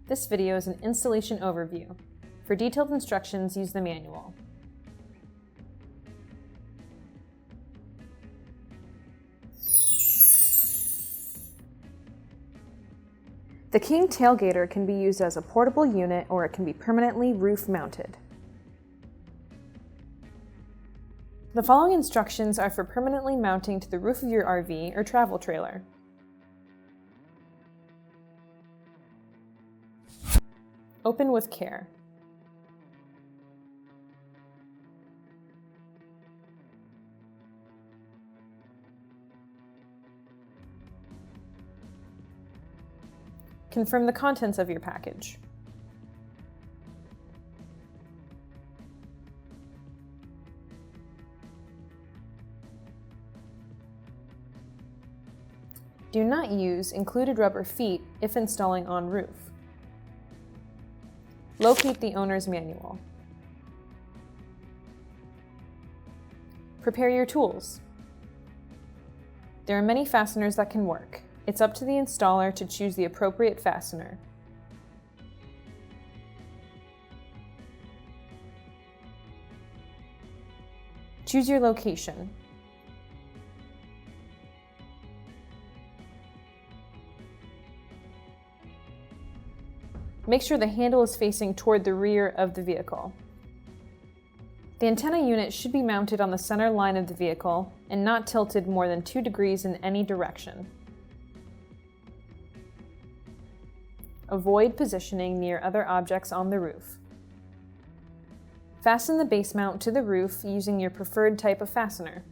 This video is an installation overview. For detailed instructions, use the manual. The KING Tailgater can be used as a portable unit or it can be permanently roof-mounted. The following instructions are for permanently mounting to the roof of your RV or travel trailer. Open with care. Confirm the contents of your package. Do not use included rubber feet if installing en roof. Locate the owner's manual. Prepare your tools. There are many fasteners that can work. It's up to the installer to choose the appropriate fastener. Choose your location. Make sure the handle is facing toward the rear of the vehicle. The antenna unit should be mounted on the center line of the vehicle and not tilted more than 2 degrees in any direction. Avoid positioning near other objects on the roof. Fasten the base mount to the roof using your preferred type of fastener.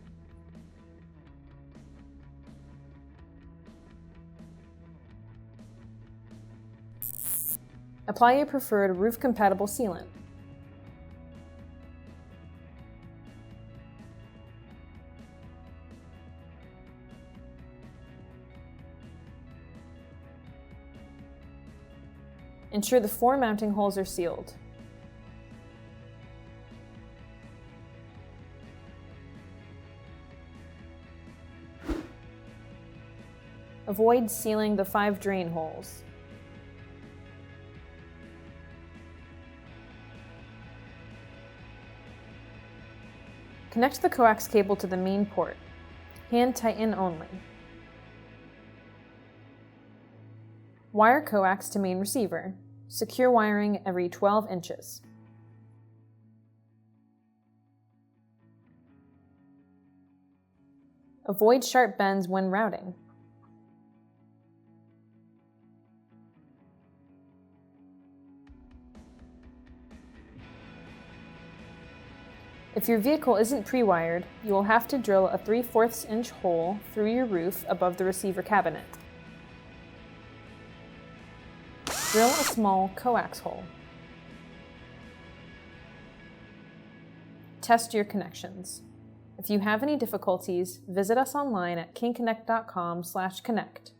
Apply your preferred roof-compatible sealant. Ensure the 4 mounting holes are sealed. Avoid sealing the 5 drain holes. Connect the coax cable to the main port. Hand tighten only. Wire coax to main receiver. Secure wiring every 12 inches. Avoid sharp bends when routing. If your vehicle isn't pre-wired, you will have to drill a 3/4 inch hole through your roof above the receiver cabinet. Drill a small coax hole. Test your connections. If you have any difficulties, visit us online at kingconnect.com/connect.